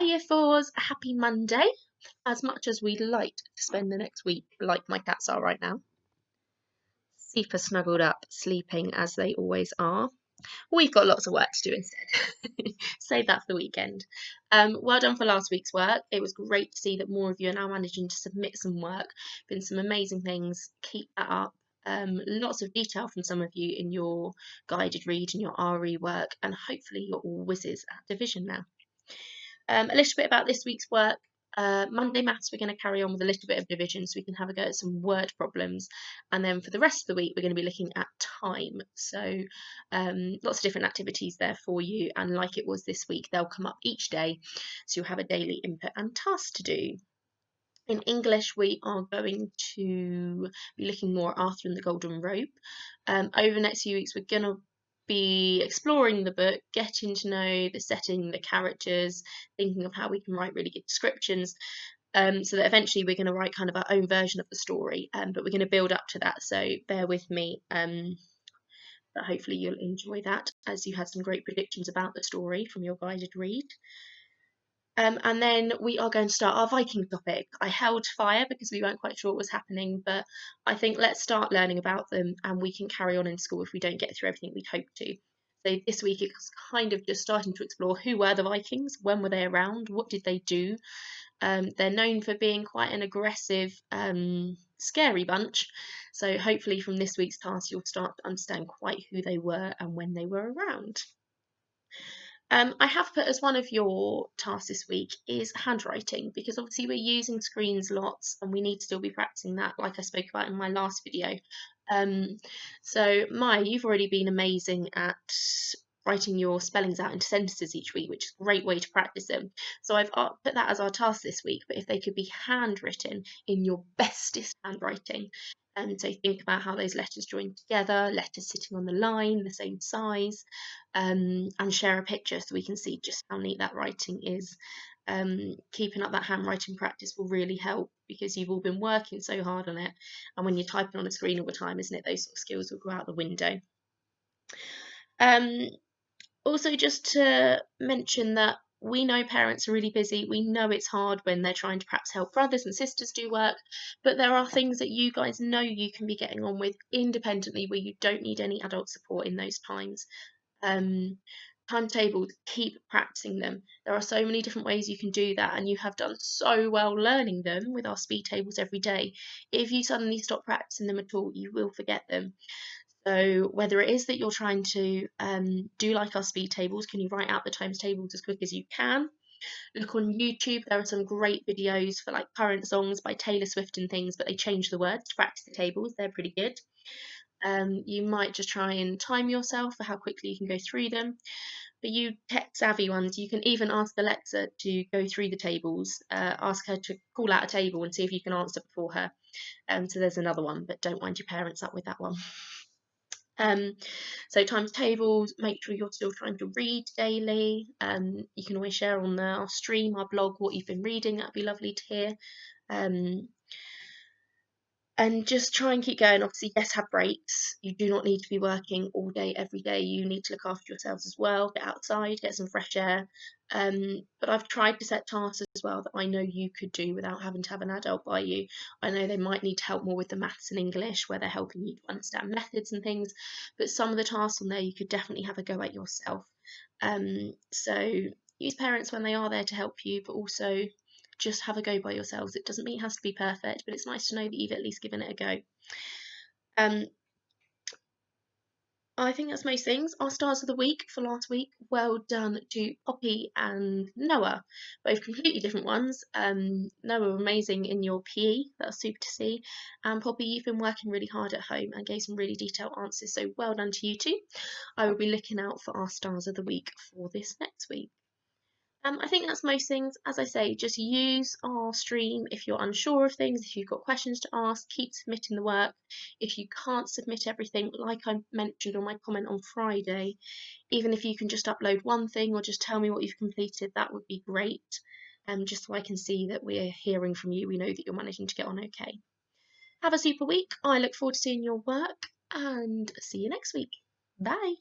Year 4s, a happy Monday. As much as we'd like to spend the next week like my cats are right now, super snuggled up, sleeping as they always are, we've got lots of work to do instead. Save that for the weekend. Well done for last week's work. It was great to see that more of you are now managing to submit some work. Been some amazing things. Keep that up. Lots of detail from some of you in your guided read and your RE work, and hopefully you're all whizzes at division now. A little bit about this week's work. Monday maths, we're going to carry on with a little bit of division so we can have a go at some word problems. And then for the rest of the week, we're going to be looking at time. So lots of different activities there for you. And like it was this week, they'll come up each day. So you'll have a daily input and task to do. In English, we are going to be looking more at Arthur and the Golden Rope. Over the next few weeks, we're going to be exploring the book, getting to know the setting, the characters, thinking of how we can write really good descriptions, so that eventually we're going to write kind of our own version of the story, but we're going to build up to that, so bear with me, but hopefully you'll enjoy that, as you had some great predictions about the story from your guided read. And then we are going to start our Viking topic. I held fire because we weren't quite sure what was happening, but I think let's start learning about them and we can carry on in school if we don't get through everything we'd hoped to. So this week it's kind of just starting to explore who were the Vikings, when were they around, what did they do. They're known for being quite an aggressive, scary bunch. So hopefully from this week's task you'll start to understand quite who they were and when they were around. I have put as one of your tasks this week is handwriting, because obviously we're using screens lots and we need to still be practicing that, like I spoke about in my last video. So Maya, you've already been amazing at writing your spellings out into sentences each week, which is a great way to practice them. So I've put that as our task this week, but if they could be handwritten in your bestest handwriting. So think about how those letters join together, letters sitting on the line, the same size, and share a picture so we can see just how neat that writing is. Keeping up that handwriting practice will really help because you've all been working so hard on it, and when you're typing on a screen all the time, isn't it, those sort of skills will go out the window. Also, just to mention that we know parents are really busy. We know it's hard when they're trying to perhaps help brothers and sisters do work, but there are things that you guys know you can be getting on with independently where you don't need any adult support in those times. Timetables, keep practicing them. There are so many different ways you can do that, and you have done so well learning them with our speed tables every day. If you suddenly stop practicing them at all, you will forget them. So whether it is that you're trying to do like our speed tables, can you write out the times tables as quick as you can? Look on YouTube, there are some great videos for like current songs by Taylor Swift and things, but they change the words to practice the tables. They're pretty good. You might just try and time yourself for how quickly you can go through them. For you tech savvy ones, you can even ask Alexa to go through the tables. Ask her to call out a table and see if you can answer before her. So there's another one, but don't wind your parents up with that one. So times tables, make sure you're still trying to read daily. You can always share on our stream, our blog, what you've been reading. That'd be lovely to hear. And just try and keep going. Obviously, yes, have breaks. You do not need to be working all day, every day. You need to look after yourselves as well. Get outside, get some fresh air. But I've tried to set tasks as well that I know you could do without having to have an adult by you. I know they might need to help more with the maths and English, where they're helping you to understand methods and things. But some of the tasks on there, you could definitely have a go at yourself. So use parents when they are there to help you, but also just have a go by yourselves. It doesn't mean it has to be perfect, but it's nice to know that you've at least given it a go. I think that's most things. Our stars of the week for last week, well done to Poppy and Noah, both completely different ones. Noah, amazing in your PE, that was super to see. And Poppy, you've been working really hard at home and gave some really detailed answers, so well done to you two. I will be looking out for our stars of the week for this next week. I think that's most things. As I say, just use our stream if you're unsure of things, if you've got questions to ask, keep submitting the work. If you can't submit everything, like I mentioned on my comment on Friday, even if you can just upload one thing or just tell me what you've completed, that would be great. Just so I can see that we're hearing from you, we know that you're managing to get on okay. Have a super week. I look forward to seeing your work and see you next week. Bye.